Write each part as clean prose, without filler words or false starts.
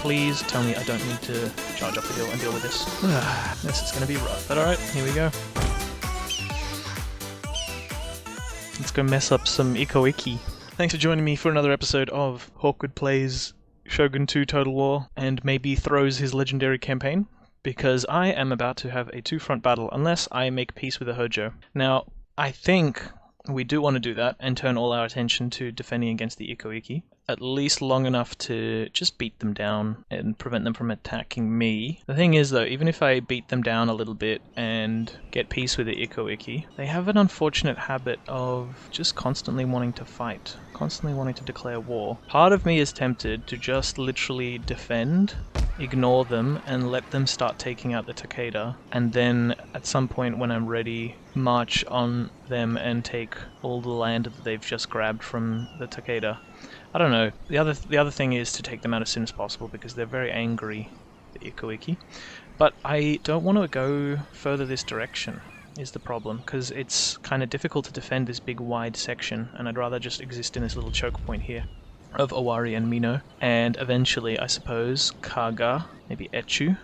please tell me I don't need to charge up the hill and deal with this. This is going to be rough, but alright, here we go. Let's go mess up some Ikoiki. Thanks for joining me for another episode of Hawkwood Plays Shogun 2 Total War, and maybe throws his legendary campaign, because I am about to have a two-front battle unless I make peace with the HOJO. Now, I think we do want to do that and turn all our attention to defending against the Ikoiki, at least long enough to just beat them down and prevent them from attacking me. The thing is though, even if I beat them down a little bit and get peace with the Ikoiki, they have an unfortunate habit of just constantly wanting to fight, constantly wanting to declare war. Part of me is tempted to just literally defend, ignore them, and let them start taking out the Takeda, and then at some point when I'm ready, march on them and take all the land that they've just grabbed from the Takeda. I don't know. The other thing is to take them out as soon as possible because they're very angry, the Ikoiki. But I don't want to go further this direction, is the problem, because it's kind of difficult to defend this big wide section, and I'd rather just exist in this little choke point here of Owari and Mino, and eventually, I suppose, Kaga, maybe Echu.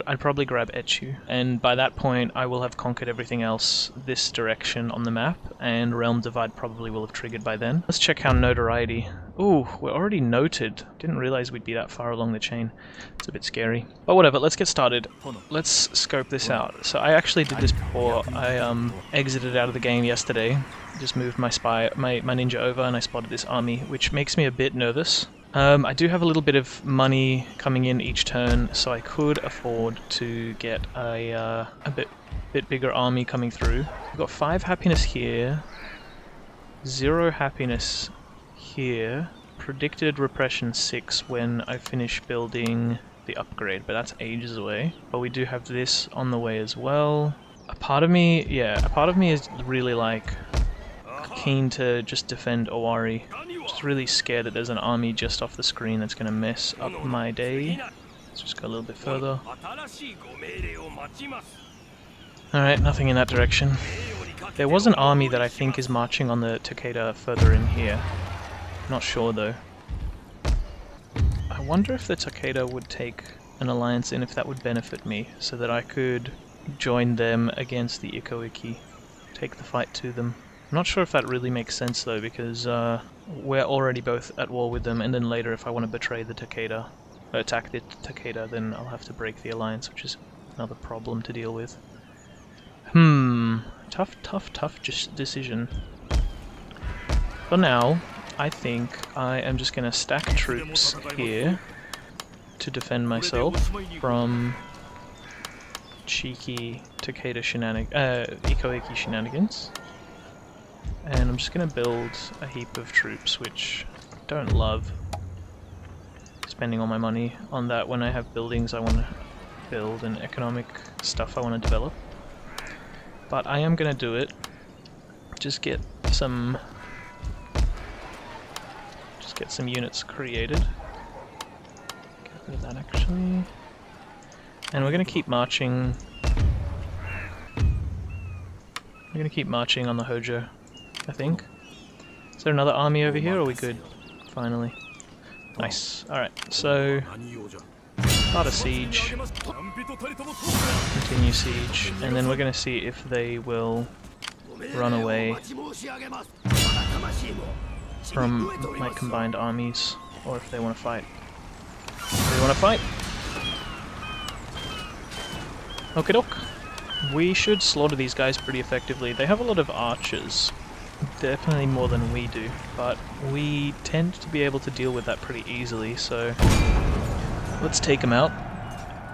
I'd probably grab Echu, and by that point I will have conquered everything else this direction on the map, and Realm Divide probably will have triggered by then. Let's check our notoriety. Ooh, we're already noted. Didn't realize we'd be that far along the chain. It's a bit scary. But whatever, let's get started. Let's scope this out. So I actually did this before. I exited out of the game yesterday. Just moved my ninja over and I spotted this army, which makes me a bit nervous. I do have a little bit of money coming in each turn, so I could afford to get a bit bigger army coming through. We've got 5 happiness here, 0 happiness here, predicted repression 6 when I finish building the upgrade, but that's ages away. But we do have this on the way as well. A part of me is really like keen to just defend Owari. Just really scared that there's an army just off the screen that's going to mess up my day. Let's just go a little bit further. Alright, nothing in that direction. There was an army that I think is marching on the Takeda further in here. Not sure though. I wonder if the Takeda would take an alliance in, if that would benefit me, so that I could join them against the Ikoiki. Take the fight to them. I'm not sure if that really makes sense though, because we're already both at war with them, and then later if I want to betray the Takeda, attack the Takeda, then I'll have to break the alliance, which is another problem to deal with. Tough decision. For now, I think I am just going to stack troops here to defend myself from cheeky Takeda Ikoiki shenanigans. And I'm just going to build a heap of troops, which I don't love spending all my money on that when I have buildings I want to build and economic stuff I want to develop. But I am going to do it. Just get some units created. Get rid of that actually. And we're going to keep marching. We're going to keep marching on the HOJO, I think. Is there another army over here, or are we good? Finally. Nice. Alright, so start a siege. Continue siege. And then we're going to see if they will run away from my combined armies, or if they want to fight. They want to fight? Okie doke. We should slaughter these guys pretty effectively. They have a lot of archers. Definitely more than we do, but we tend to be able to deal with that pretty easily, so let's take them out.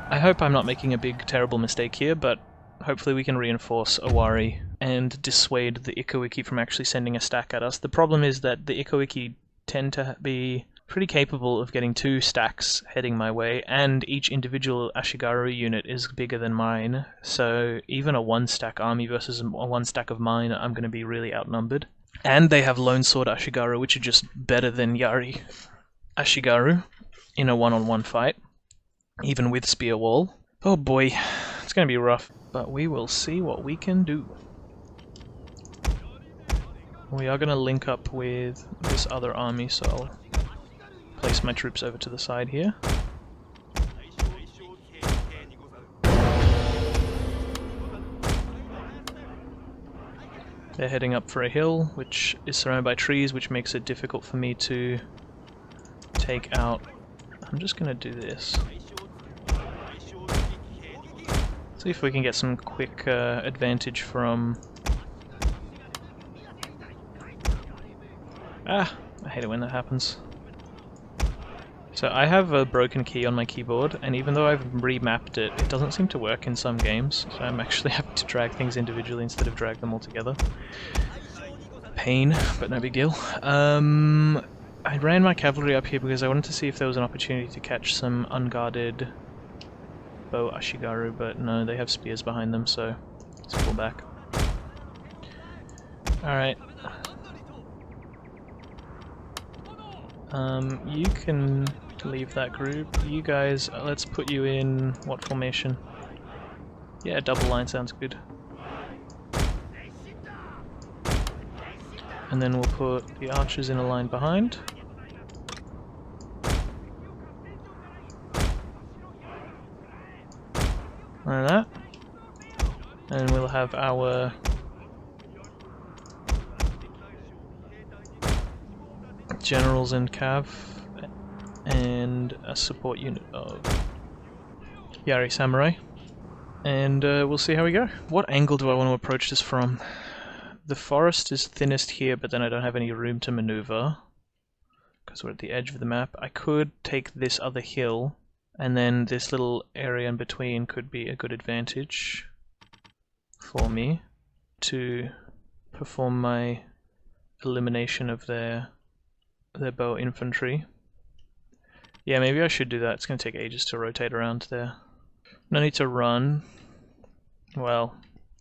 I hope I'm not making a big terrible mistake here, but hopefully we can reinforce Owari and dissuade the Ikoiki from actually sending a stack at us. The problem is that the Ikoiki tend to be pretty capable of getting 2 stacks heading my way, and each individual Ashikaga unit is bigger than mine, so even a 1-stack army versus a 1-stack of mine, I'm going to be really outnumbered. And they have Lone Sword Ashikaga, which are just better than Yari Ashikaga in a one-on-one fight, even with Spear Wall. Oh boy, it's going to be rough, but we will see what we can do. We are going to link up with this other army, so I'll place my troops over to the side here. They're heading up for a hill, which is surrounded by trees, which makes it difficult for me to take out. I'm just gonna do this. See if we can get some quick advantage from... Ah! I hate it when that happens. So I have a broken key on my keyboard, and even though I've remapped it, it doesn't seem to work in some games, so I'm actually having to drag things individually instead of drag them all together. Pain, but no big deal. I ran my cavalry up here because I wanted to see if there was an opportunity to catch some unguarded bow Ashikaga, but no, they have spears behind them, so let's pull back. Alright. You can leave that group. You guys, let's put you in what formation? Yeah, double line sounds good. And then we'll put the archers in a line behind. Like that. And we'll have our generals and cav, and a support unit of Yari Samurai. And we'll see how we go. What angle do I want to approach this from? The forest is thinnest here, but then I don't have any room to maneuver because we're at the edge of the map. I could take this other hill, and then this little area in between could be a good advantage for me to perform my elimination of their bow infantry. Yeah, maybe I should do that. It's going to take ages to rotate around there. No need to run. Well,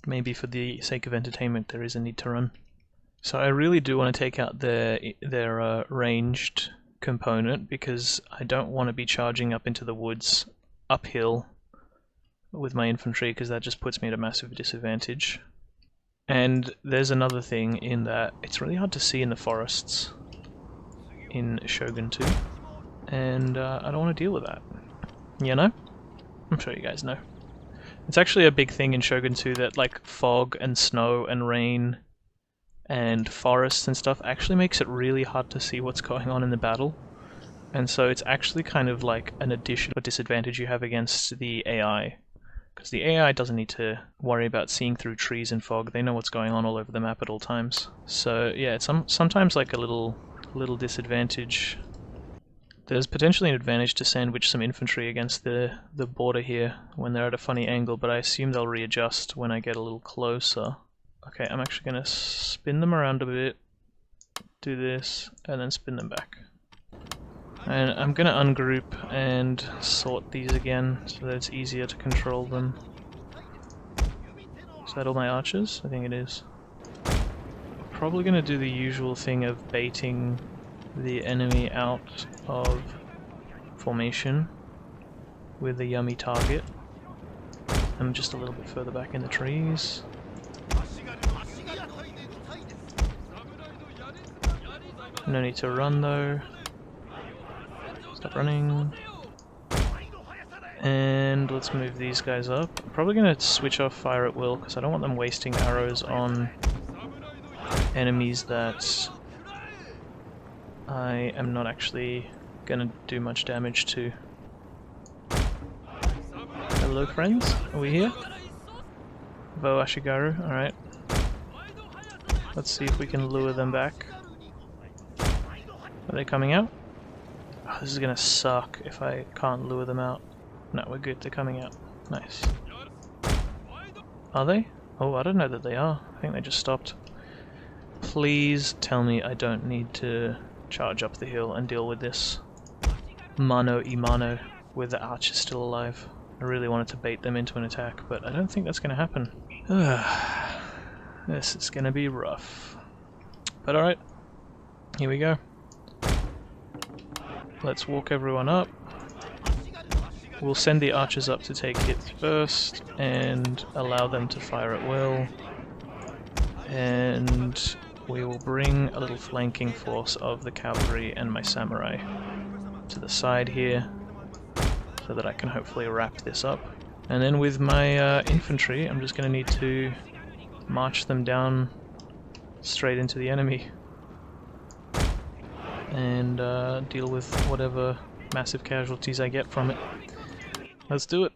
maybe for the sake of entertainment there is a need to run. So I really do want to take out their ranged component, because I don't want to be charging up into the woods uphill with my infantry, because that just puts me at a massive disadvantage. And there's another thing in that it's really hard to see in the forests in Shogun 2, and I don't want to deal with that. You know? I'm sure you guys know. It's actually a big thing in Shogun 2 that like fog and snow and rain and forests and stuff actually makes it really hard to see what's going on in the battle. And so it's actually kind of like an additional disadvantage you have against the AI. Because the AI doesn't need to worry about seeing through trees and fog, they know what's going on all over the map at all times. So yeah, it's sometimes like a little disadvantage. There's potentially an advantage to sandwich some infantry against the border here when they're at a funny angle, but I assume they'll readjust when I get a little closer. Okay, I'm actually going to spin them around a bit, do this, and then spin them back. And I'm going to ungroup and sort these again so that it's easier to control them. Is that all my archers? I think it is. I'm probably going to do the usual thing of baiting the enemy out of formation with a yummy target. I'm just a little bit further back in the trees. No need to run though. Stop running. And let's move these guys up. I'm probably going to switch off fire at will because I don't want them wasting arrows on enemies that I am not actually going to do much damage to. Hello friends, are we here? Bow Ashikaga, alright. Let's see if we can lure them back. Are they coming out? Oh, this is going to suck if I can't lure them out. No, we're good, they're coming out. Nice. Are they? Oh, I don't know that they are. I think they just stopped. Please tell me I don't need to charge up the hill and deal with this mano a mano with the archers still alive. I really wanted to bait them into an attack, but I don't think that's going to happen. This is going to be rough. But alright, here we go. Let's walk everyone up. We'll send the archers up to take hits first and allow them to fire at will. And we will bring a little flanking force of the cavalry and my samurai to the side here so that I can hopefully wrap this up. And then with my infantry, I'm just going to need to march them down straight into the enemy and deal with whatever massive casualties I get from it. Let's do it.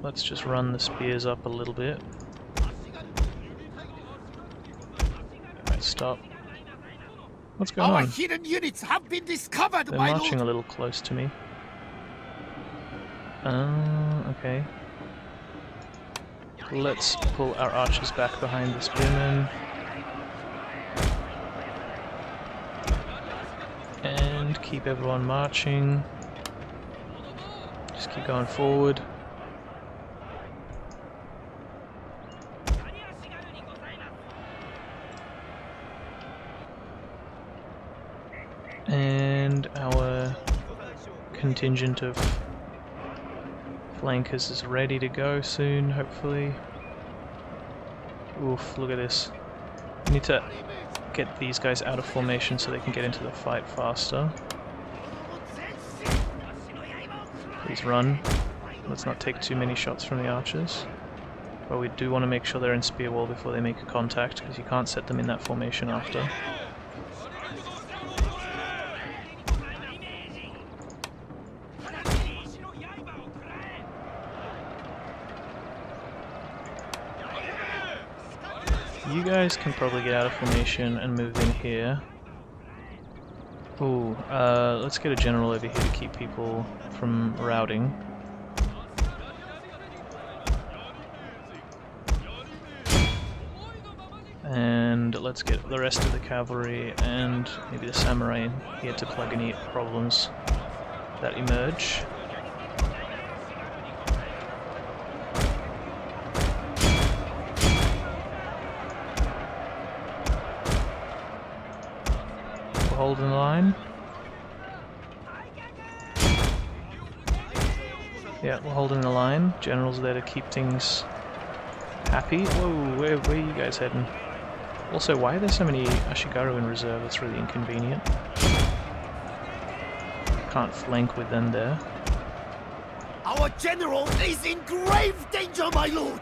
Let's just run the spears up a little bit. Alright, stop. What's going on? Hidden units have been discovered. They're marching a little close to me. Okay. Let's pull our archers back behind the spearmen. And keep everyone marching. Just keep going forward. And our contingent of flankers is ready to go soon, hopefully. Oof, look at this. We need to get these guys out of formation so they can get into the fight faster. Please run. Let's not take too many shots from the archers. But we do want to make sure they're in spear wall before they make a contact, because you can't set them in that formation after. You guys can probably get out of formation and move in here. Ooh, let's get a general over here to keep people from routing. And let's get the rest of the cavalry and maybe the samurai in here to plug any problems that emerge. Holding the line. Yeah, we're holding the line. General's there to keep things happy. Whoa, where are you guys heading? Also, why are there so many Ashikaga in reserve? That's really inconvenient. Can't flank with them there. Our general is in grave danger, my lord!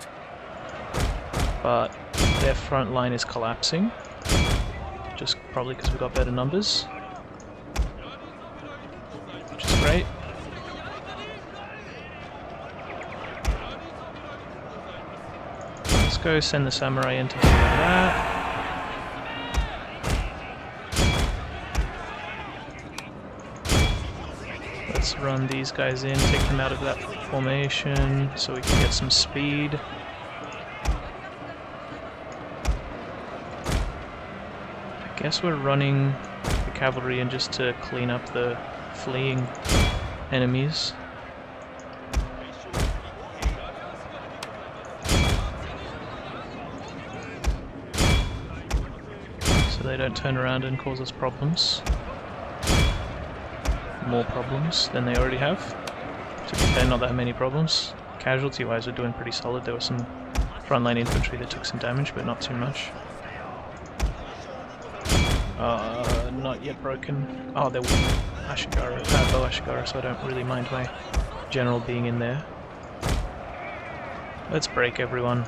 But their front line is collapsing. Just probably because we've got better numbers. Which is great. Let's go send the samurai in to do that. Let's run these guys in, take them out of that formation so we can get some speed. I guess we're running the cavalry in just to clean up the fleeing enemies. So they don't turn around and cause us problems. More problems than they already have. To be fair, not that many problems. Casualty-wise, we're doing pretty solid. There was some frontline infantry that took some damage, but not too much. Not yet broken. Oh, they're Ashikaga, bow Ashikaga, so I don't really mind my general being in there. Let's break everyone.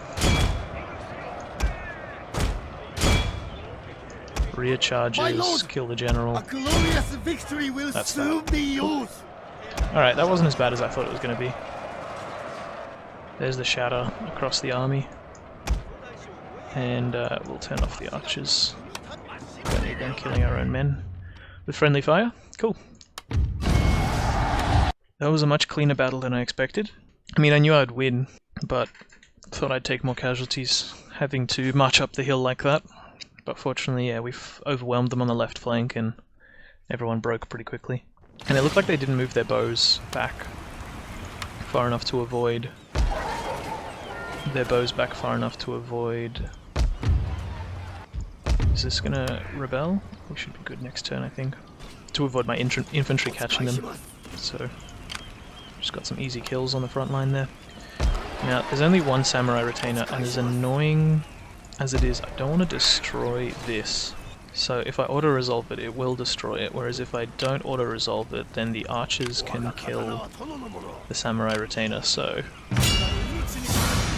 Rear charges, kill the general. A glorious victory will soon be yours. Alright, that wasn't as bad as I thought it was going to be. There's the shatter across the army. And we'll turn off the archers. Don't need them killing our own men with friendly fire. Cool. That was a much cleaner battle than I expected. I mean, I knew I'd win, but thought I'd take more casualties having to march up the hill like that. But fortunately, yeah, we've overwhelmed them on the left flank and everyone broke pretty quickly. And it looked like they didn't move their bows back far enough to avoid... Is this gonna rebel? We should be good next turn, I think. To avoid my infantry catching them. So, just got some easy kills on the front line there. Now, there's only one samurai retainer, and as annoying as it is, I don't want to destroy this. So if I auto-resolve it, it will destroy it, whereas if I don't auto-resolve it, then the archers can kill the samurai retainer, so...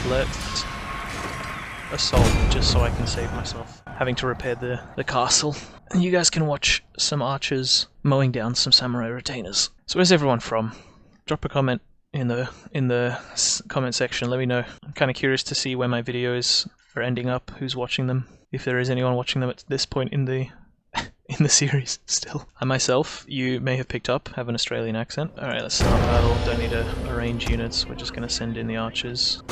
Let's assault just so I can save myself having to repair the castle. And you guys can watch some archers mowing down some samurai retainers. So where's everyone from? Drop a comment in the comment section. Let me know. I'm kind of curious to see where my videos are ending up, who's watching them, if there is anyone watching them at this point in the in the series still. I myself, you may have picked up, have an Australian accent. Alright, let's start battle. Don't need to arrange units. We're just going to send in the archers.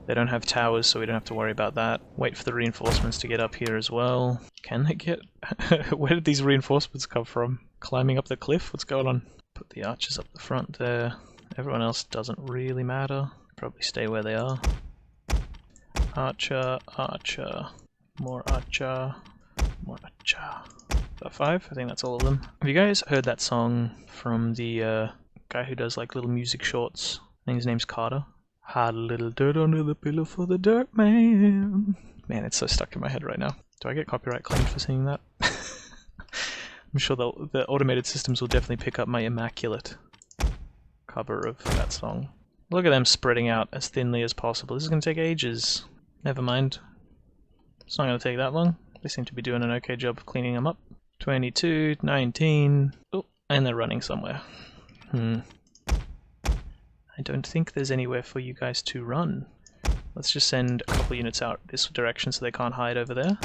They don't have towers, so we don't have to worry about that. Wait for the reinforcements to get up here as well. Can they get... Where did these reinforcements come from? Climbing up the cliff? What's going on? Put the archers up the front there. Everyone else doesn't really matter. Probably stay where they are. Archer, archer, more archer, more archer. About 5? I think that's all of them. Have you guys heard that song from the guy who does like little music shorts? I think his name's Carter. Had a little dirt under the pillow for the dirt man. Man, it's so stuck in my head right now. Do I get copyright claimed for singing that? I'm sure the automated systems will definitely pick up my immaculate cover of that song. Look at them spreading out as thinly as possible. This is going to take ages. Never mind. It's not going to take that long. They seem to be doing an okay job of cleaning them up. 22, 19... Oh, and they're running somewhere. I don't think there's anywhere for you guys to run. Let's just send a couple units out this direction so they can't hide over there.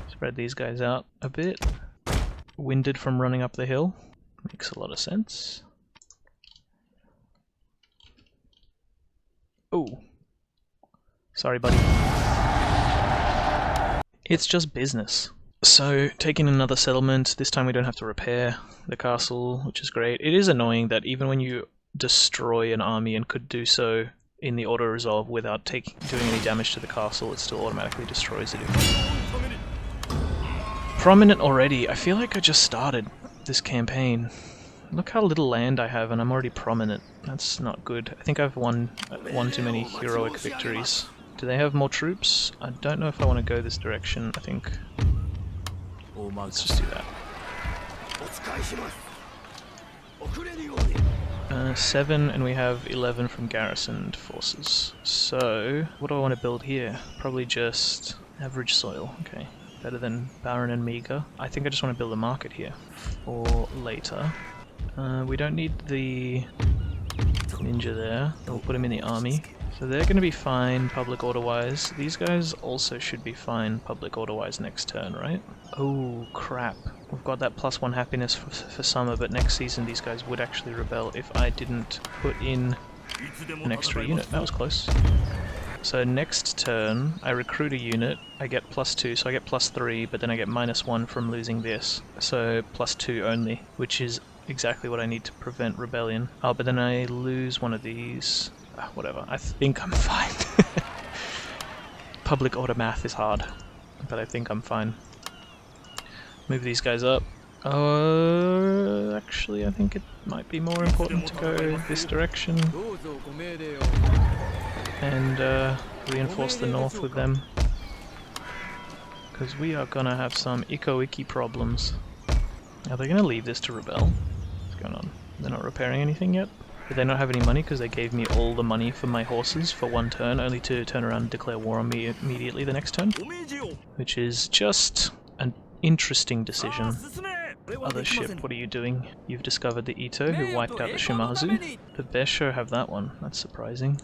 Spread these guys out a bit. Winded from running up the hill. Makes a lot of sense. Oh. Sorry, buddy. It's just business. So, taking another settlement, this time we don't have to repair the castle, which is great. It is annoying that even when you destroy an army and could do so in the auto-resolve without doing any damage to the castle, it still automatically destroys it. Prominent already. I feel like I just started this campaign. Look how little land I have and I'm already prominent. That's not good. I think I've won too many heroic victories. Do they have more troops? I don't know if I want to go this direction. I think... Let's just do that. 7 and we have 11 from garrisoned forces. So, what do I want to build here? Probably just average soil. Okay, better than barren and meager. I think I just want to build a market here for later. We don't need the ninja there. We'll put him in the army. So they're going to be fine public order-wise. These guys also should be fine public order-wise next turn, right? Oh, crap. We've got that +1 happiness for summer, but next season these guys would actually rebel if I didn't put in an extra unit. That was close. So next turn, I recruit a unit, I get +2, so I get +3, but then I get -1 from losing this. So +2 only, which is exactly what I need to prevent rebellion. Oh, but then I lose one of these. Whatever, I think I'm fine. Public order math is hard, but I think I'm fine. Move these guys up. Actually, I think it might be more important to go this direction and reinforce the north with them, because we are gonna have some Iko-Iki problems. Are they gonna leave this to rebel? What's going on? They're not repairing anything yet? Did they not have any money because they gave me all the money for my horses for one turn, only to turn around and declare war on me immediately the next turn? Which is just an interesting decision. Other ship, what are you doing? You've discovered the Ito, who wiped out the Shimazu. The Besho have that one. That's surprising.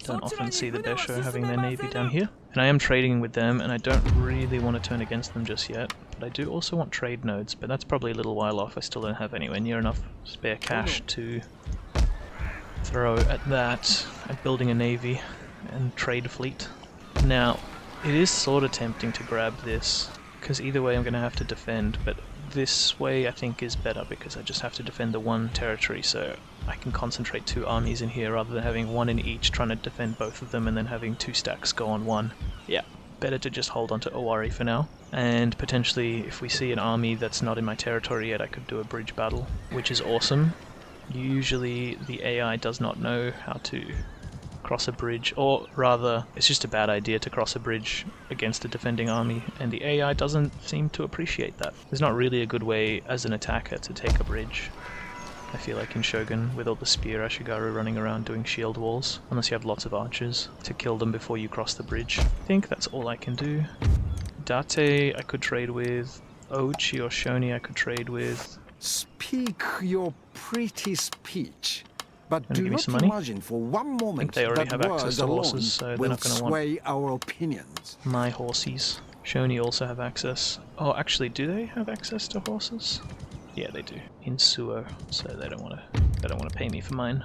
Don't often see the Besho having their navy down here. And I am trading with them, and I don't really want to turn against them just yet. But I do also want trade nodes, but that's probably a little while off. I still don't have anywhere near enough spare cash to throw at that, at building a navy and trade fleet. Now, it is sort of tempting to grab this, because either way I'm going to have to defend, but this way I think is better because I just have to defend the one territory, so I can concentrate 2 armies in here rather than having one in each trying to defend both of them and then having 2 stacks go on one. Yeah, better to just hold on to Owari for now, and potentially if we see an army that's not in my territory yet I could do a bridge battle, which is awesome. Usually the AI does not know how to cross a bridge, or rather, it's just a bad idea to cross a bridge against a defending army, and the AI doesn't seem to appreciate that. There's not really a good way as an attacker to take a bridge. I feel like in Shogun, with all the spear Ashikaga running around doing shield walls, unless you have lots of archers to kill them before you cross the bridge. I think that's all I can do. Date I could trade with. Ochi or Shoni I could trade with. Speak your pretty speech, but Wanna do give me not some money? imagine for one moment they already that have access words to alone horses, so they're will not gonna want- sway our opinions. My horsies. Shoni also have access. Oh, actually, do they have access to horses? Yeah, they do. In Suo, so they don't want to pay me for mine.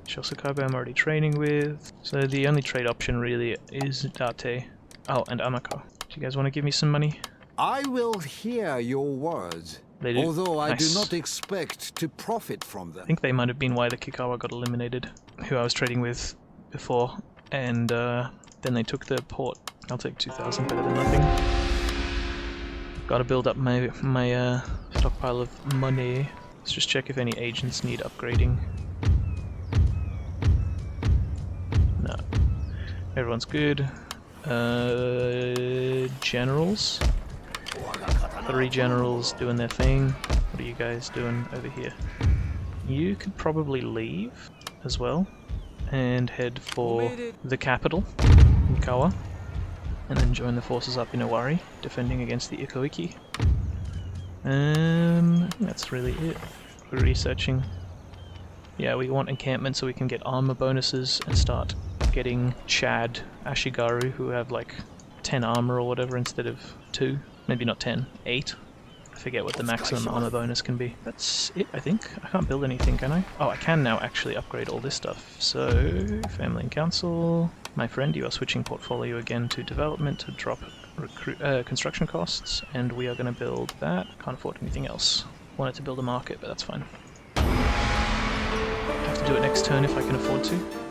Shosukabe I'm already trading with, so the only trade option really is Date. Oh, and Amako. Do you guys want to give me some money? I will hear your words, They do. although I do Nice. not expect to profit from I them. think they might have been why the Kikawa got eliminated, who I was trading with before, and then they took the port. I'll take 2,000, better than nothing. Gotta build up my stockpile of money. Let's just check if any agents need upgrading. No. Everyone's good. Generals. 3 generals doing their thing. What are you guys doing over here? You could probably leave as well and head for the capital, Mikawa, and then join the forces up in Owari, defending against the Ikoiki. I think that's really it. We're researching. Yeah, we want encampment so we can get armor bonuses and start getting Chad Ashigaru, who have like 10 armor or whatever instead of 2. Maybe not 10, 8. I forget what the maximum armor bonus can be. That's it, I think. I can't build anything, can I? Oh, I can now actually upgrade all this stuff. So, family and council. My friend, you are switching portfolio again to development to drop construction costs, and we are going to build that. Can't afford anything else. Wanted to build a market, but that's fine. Have to do it next turn if I can afford to.